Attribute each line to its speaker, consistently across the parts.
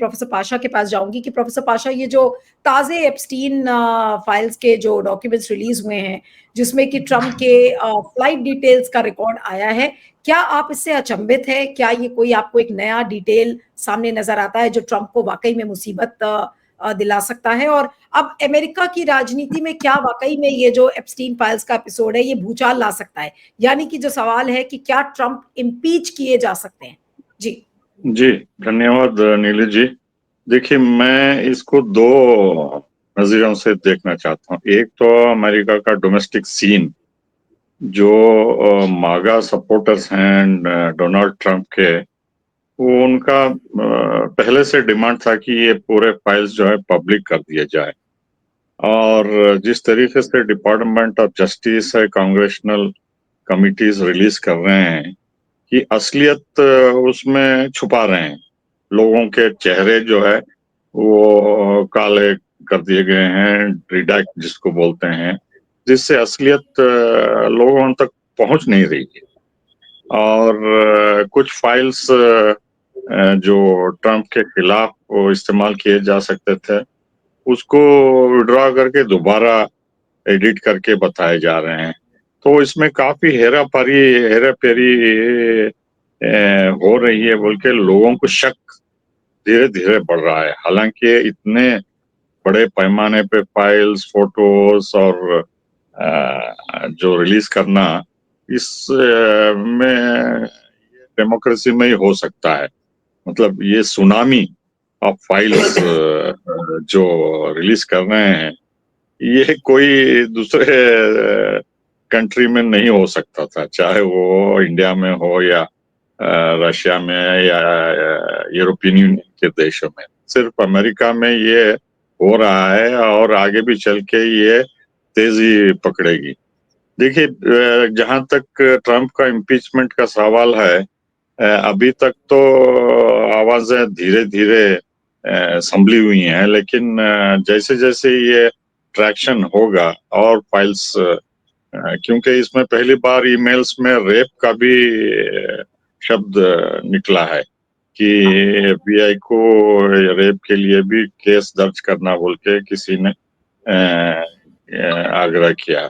Speaker 1: Professor Pasha के पास जाऊंगी कि प्रोफेसर पाशा, ये जो ताज़े एप्स्टीन फाइल्स के जो डॉक्यूमेंट्स रिलीज हुए हैं, जिसमें कि ट्रम्प के फ्लाइट डिटेल्स का रिकॉर्ड आया है, क्या आप इससे अचंभित है? क्या ये कोई आपको एक नया डिटेल सामने नजर आता है जो ट्रम्प को वाकई में मुसीबत दिला सकता है? और अब अमेरिका की राजनीति में क्या वाकई में ये जो एप्स्टीन फाइल्स का एपिसोड है ये भूचाल ला सकता है? यानी कि जो सवाल है कि क्या ट्रम्प इम्पीच किए जा सकते हैं? जी
Speaker 2: जी, धन्यवाद नीलू जी। देखिए, मैं इसको दो नजरियों से देखना चाहता हूँ। एक तो अमेरिका का डोमेस्टिक सीन, जो मागा सपोर्टर्स हैं डोनाल्ड ट्रंप के, वो उनका पहले से डिमांड था कि ये पूरे फाइल्स जो है पब्लिक कर दिए जाए। और जिस तरीके से डिपार्टमेंट ऑफ जस्टिस है, कांग्रेशनल कमिटीज रिलीज कर रहे हैं कि असलियत उसमें छुपा रहे हैं। लोगों के चेहरे जो है वो काले कर दिए गए हैं, रिडैक्ट जिसको बोलते हैं, जिससे असलियत लोगों तक पहुंच नहीं रही है। और कुछ फाइल्स जो ट्रंप के खिलाफ वो इस्तेमाल किए जा सकते थे, उसको विड्रॉ करके दोबारा एडिट करके बताए जा रहे हैं। तो इसमें काफी हेरा फेरी हो रही है बोल के लोगों को शक धीरे धीरे बढ़ रहा है। हालांकि इतने बड़े पैमाने पे फाइल्स, फोटोज और जो रिलीज करना, इस में डेमोक्रेसी में ही हो सकता है। मतलब ये सुनामी ऑफ फाइल्स जो रिलीज कर रहे हैं, ये कोई दूसरे कंट्री में नहीं हो सकता था, चाहे वो इंडिया में हो या रशिया में या यूरोपियन यूनियन के देशों में। सिर्फ अमेरिका में ये हो रहा है और आगे भी चल के ये तेजी पकड़ेगी। देखिए, जहां तक ट्रंप का इम्पीचमेंट का सवाल है, अभी तक तो आवाजें धीरे धीरे संभली हुई हैं, लेकिन जैसे जैसे ये ट्रैक्शन होगा और फाइल्स, क्योंकि इसमें पहली बार ईमेल्स में रेप का भी शब्द निकला है कि एफबीआई को रेप के लिए भी केस दर्ज करना बोल के किसी ने आग्रह किया।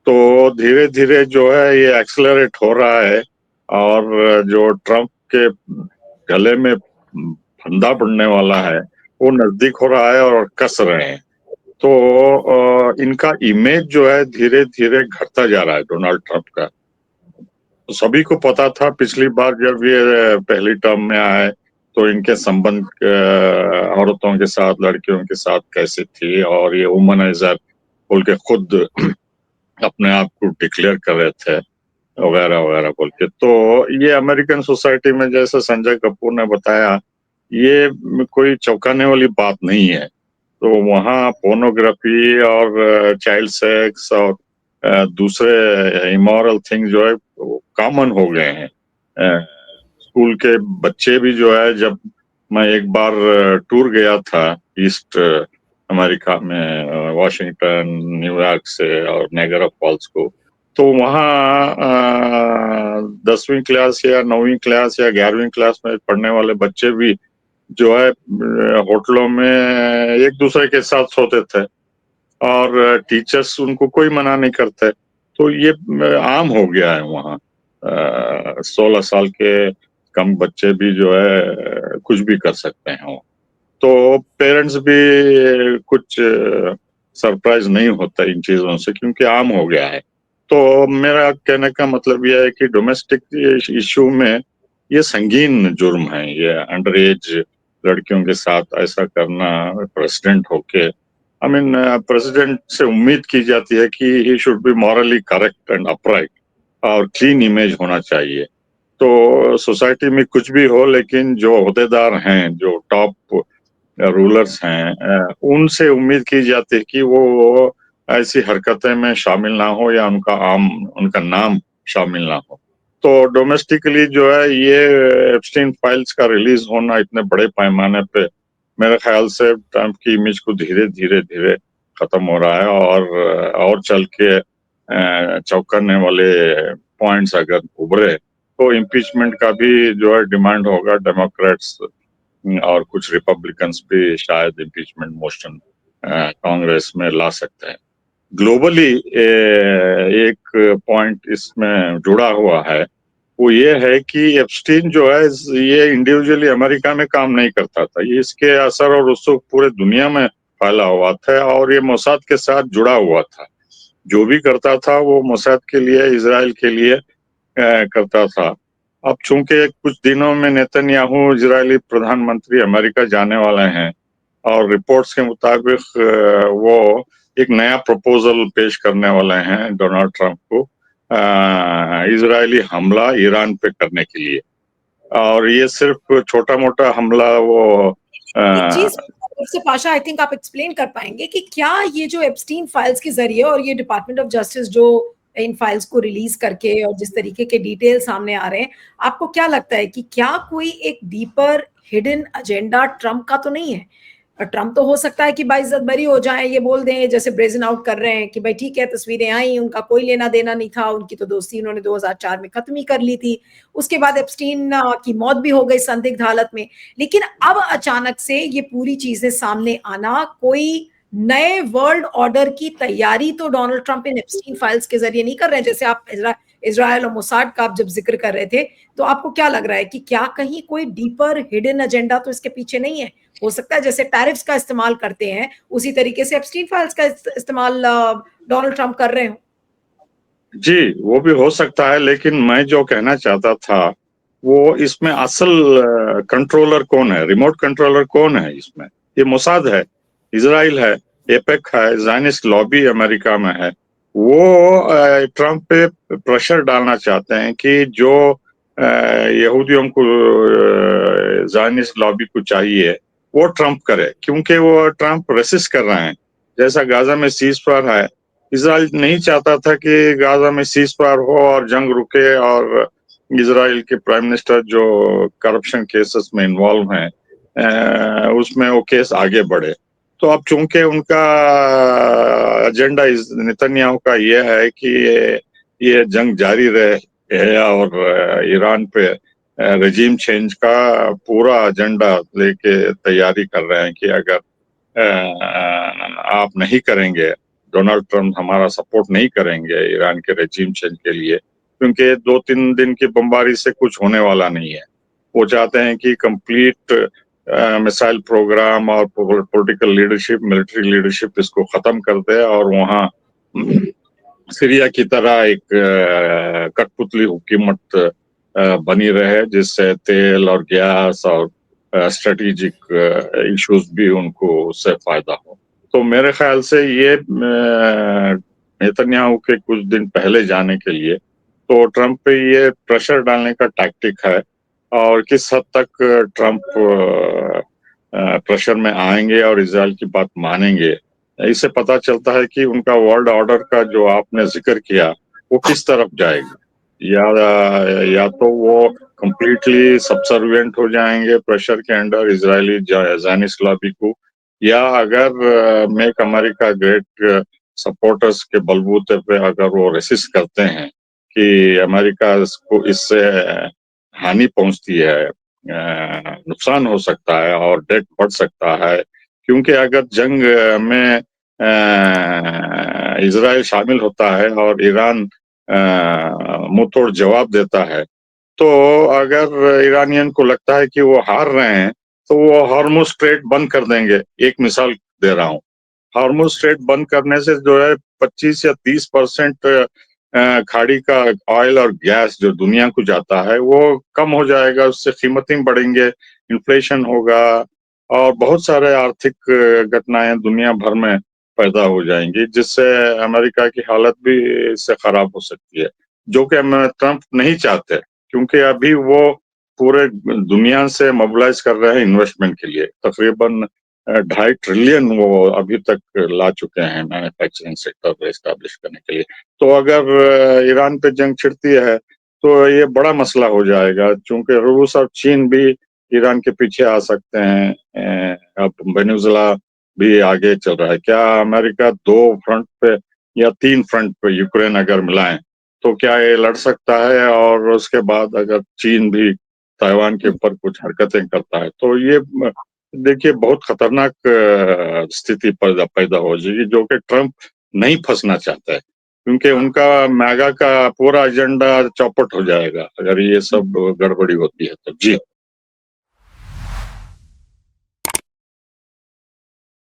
Speaker 2: तो धीरे धीरे जो है ये एक्सेलरेट हो रहा है और जो ट्रंप के गले में फंदा पड़ने वाला है वो नजदीक हो रहा है और कस रहे हैं। तो इनका इमेज जो है धीरे धीरे घटता जा रहा है डोनाल्ड ट्रंप का। तो सभी को पता था पिछली बार जब ये पहली टर्म में आए तो इनके संबंध औरतों के साथ, लड़कियों के साथ कैसे थी, और ये वुमनाइजर बोल के खुद अपने आप को डिक्लेयर कर रहे थे वगैरह वगैरह बोल के। तो ये अमेरिकन सोसाइटी में, जैसे संजय कपूर ने बताया, ये कोई चौंकाने वाली बात नहीं है। तो वहाँ पोर्नोग्राफी और चाइल्ड सेक्स और दूसरे इमोरल थिंग जो है कॉमन हो गए हैं। स्कूल के बच्चे भी जो है, जब मैं एक बार टूर गया था ईस्ट अमेरिका में, वॉशिंगटन, न्यूयॉर्क से और नायग्रा फॉल्स को, तो वहाँ 10वीं क्लास या 9वीं क्लास या 11वीं क्लास में पढ़ने वाले बच्चे भी जो है होटलों में एक दूसरे के साथ सोते थे और टीचर्स उनको कोई मना नहीं करते। तो ये आम हो गया है वहाँ। 16 साल के कम बच्चे भी जो है कुछ भी कर सकते हैं वो। तो पेरेंट्स भी कुछ सरप्राइज नहीं होता इन चीजों से, क्योंकि आम हो गया है। तो मेरा कहने का मतलब यह है कि डोमेस्टिक इशू में ये संगीन जुर्म है। ये अंडर एज लड़कियों के साथ ऐसा करना, प्रेसिडेंट होके, आई मीन प्रेसिडेंट से उम्मीद की जाती है कि he should be morally correct and upright और क्लीन इमेज होना चाहिए। तो सोसाइटी में कुछ भी हो, लेकिन जो ओहदेदार हैं, जो टॉप रूलर्स हैं, उनसे उम्मीद की जाती है कि वो ऐसी हरकतें में शामिल ना हो या उनका नाम शामिल ना हो। तो डोमेस्टिकली जो है ये एप्स्टीन फाइल्स का रिलीज होना इतने बड़े पैमाने पे, मेरे ख्याल से ट्रंप की इमेज को धीरे धीरे धीरे खत्म हो रहा है। और चल के चौंकाने वाले पॉइंट्स अगर उभरे तो इम्पीचमेंट का भी जो है डिमांड होगा डेमोक्रेट्स और कुछ रिपब्लिकन्स भी शायद इम्पीचमेंट मोशन कांग्रेस में ला सकते हैं। ग्लोबली एक पॉइंट इसमें जुड़ा हुआ है, वो ये है कि एप्स्टीन जो है ये इंडिविजुअली अमेरिका में काम नहीं करता था, ये इसके असर और रसूख पूरे दुनिया में फैला हुआ था और ये मोसाद के साथ जुड़ा हुआ था। जो भी करता था वो मोसाद के लिए, इजराइल के लिए करता था। अब चूंकि कुछ दिनों में नेतन्याहू इजरायली प्रधानमंत्री अमेरिका जाने वाले हैं और रिपोर्ट्स के मुताबिक वो एक नया प्रपोजल पेश करने वाले हैं डोनाल्ड ट्रंप को इजरायली हमला ईरान पे करने के लिए। और ये सिर्फ छोटा-मोटा हमला वो
Speaker 1: एक
Speaker 2: अ,
Speaker 1: चीज़ प्रोफेसर पाशा आई थिंक आप एक्सप्लेन कर पाएँगे कि क्या ये जो एप्स्टीन फाइल्स के ज़रिए और ये डिपार्टमेंट ऑफ जस्टिस जो इन फाइल्स को रिलीज़ करके और जिस तरीके के डिटेल सामने आ रहे हैं, आपको क्या लगता है कि क्या कोई एक डीपर हिडन एजेंडा ट्रम्प का तो नहीं है? ट्रम्प तो हो सकता है कि बाइज्जत बरी हो जाएँ, ये बोल दें जैसे ब्रेज़न आउट कर रहे हैं कि भाई ठीक है तस्वीरें आई, उनका कोई लेना-देना नहीं था, उनकी तो दोस्ती उन्होंने 2004 में खत्म ही कर ली थी। उसके बाद एप्स्टीन की मौत भी हो गई संदिग्ध हालत में। लेकिन अब अचानक से ये पूरी चीजें सामने आना कोई नए वर्ल्ड ऑर्डर की तैयारी तो डोनाल्ड ट्रंप इन एप्स्टीन फाइल्स के जरिए नहीं कर रहे हैं। जैसे आप इजराइल और मोसाड का आप जब जिक्र कर रहे थे तो आपको क्या लग रहा है कि क्या कहीं कोई डीपर हिडन एजेंडा तो इसके पीछे नहीं है? हो सकता है जैसे टैरिफ्स का इस्तेमाल करते हैं उसी तरीके से एप्स्टीन फाइल्स का इस्तेमाल डोनाल्ड ट्रंप कर रहे हो।
Speaker 2: जी, वो भी हो सकता है, लेकिन मैं जो कहना चाहता था, वो इसमें असल कंट्रोलर कौन है, रिमोट कंट्रोलर कौन है इसमें? ये मोसाद है, इज़राइल है, एपेक है, ज़ायनिस्ट लॉबी अमेरिका में है। वो ट्रंप पे प्रेशर डालना चाहते हैं कि जो यहूदियों को ज़ायनिस्ट लॉबी को चाहिए, वो ट्रंप करे, क्योंकि वो ट्रंप रेसिस्ट कर रहे हैं। जैसा गाज़ा में सीज़फायर है, इज़राइल नहीं चाहता था कि गाज़ा में सीज़फायर हो और जंग रुके और इज़राइल के प्राइम मिनिस्टर जो करप्शन केसेस में इन्वॉल्व हैं उसमें वो केस आगे बढ़े। तो अब चूंकि उनका एजेंडा नेतन्याहू का ये है कि ये जंग जारी रहे और ईरान पे रेजिम चेंज का पूरा एजेंडा लेके तैयारी कर रहे हैं कि अगर आप नहीं करेंगे, डोनाल्ड ट्रंप हमारा सपोर्ट नहीं करेंगे ईरान के रेजिम चेंज के लिए, क्योंकि 2-3 दिन की बमबारी से कुछ होने वाला नहीं है। वो चाहते हैं कि कंप्लीट मिसाइल प्रोग्राम और पॉलिटिकल लीडरशिप, मिलिट्री लीडरशिप इसको खत्म कर दे और वहाँ सीरिया की तरह एक कठपुतली हुकूमत बनी रहे, जिससे तेल और गैस और स्ट्रेटेजिक इश्यूज भी उनको उससे फायदा हो। तो मेरे ख्याल से ये नेतन्याहू के कुछ दिन पहले जाने के लिए तो ट्रंप पे ये प्रेशर डालने का टैक्टिक है और किस हद तक ट्रंप प्रेशर में आएंगे और इजराइल की बात मानेंगे, इससे पता चलता है कि उनका वर्ल्ड ऑर्डर का जो आपने जिक्र किया वो किस तरफ जाएगा। या तो वो कंप्लीटली सबसर्विएंट हो जाएंगे प्रेशर के अंडर इजरायली ज़ायनिस्ट लॉबी को, या अगर मेक अमेरिका ग्रेट सपोर्टर्स के बलबूते पे अगर वो रेसिस्ट करते हैं कि अमेरिका को इससे हानि पहुंचती है, नुकसान हो सकता है और डेट बढ़ सकता है, क्योंकि अगर जंग में इजराइल शामिल होता है और ईरान मुंहतोड़ जवाब देता है, तो अगर ईरानियन को लगता है कि वो हार रहे हैं, तो वो हॉर्मुज़ स्ट्रेट बंद कर देंगे। एक मिसाल दे रहा हूँ। हॉर्मुज़ स्ट्रेट बंद करने से जो है 25 या 30% खाड़ी का ऑयल और गैस जो दुनिया को जाता है, वो कम हो जाएगा, उससे कीमतें बढ़ेंगे, इन्फ्लेशन होगा और बहुत सारे आर्थिक घटनाएँ दुनिया भर में पैदा हो जाएँगी, जिससे अमेरिका की हालत भी इससे खराब हो सकती है, जो कि ट्रंप नहीं चाहते। क्योंकि अभी वो पूरे दुनिया से मोबिलाइज कर रहे हैं इन्वेस्टमेंट के लिए। तकरीबन 2.5 ट्रिलियन वो अभी तक ला चुके हैं मैन्युफैक्चरिंग सेक्टर एस्टैब्लिश करने के लिए। तो अगर ईरान पे जंग छिड़ती है, तो ये बड़ा मसला हो जाएगा, चूँकि रूस और चीन भी ईरान के पीछे आ सकते हैं। अब वेनेजुएला भी आगे चल रहा है। क्या अमेरिका 2 फ्रंट पे या 3 फ्रंट पे यूक्रेन अगर मिलाएँ, तो क्या ये लड़ सकता है? और उसके बाद अगर चीन भी ताइवान के ऊपर कुछ हरकतें करता है, तो ये देखिए बहुत खतरनाक स्थिति पैदा हो जाएगी, जो कि ट्रंप नहीं फंसना चाहता है, क्योंकि उनका मैगा का पूरा एजेंडा चौपट हो जाएगा अगर ये सब गड़बड़ी होती है तो। जी।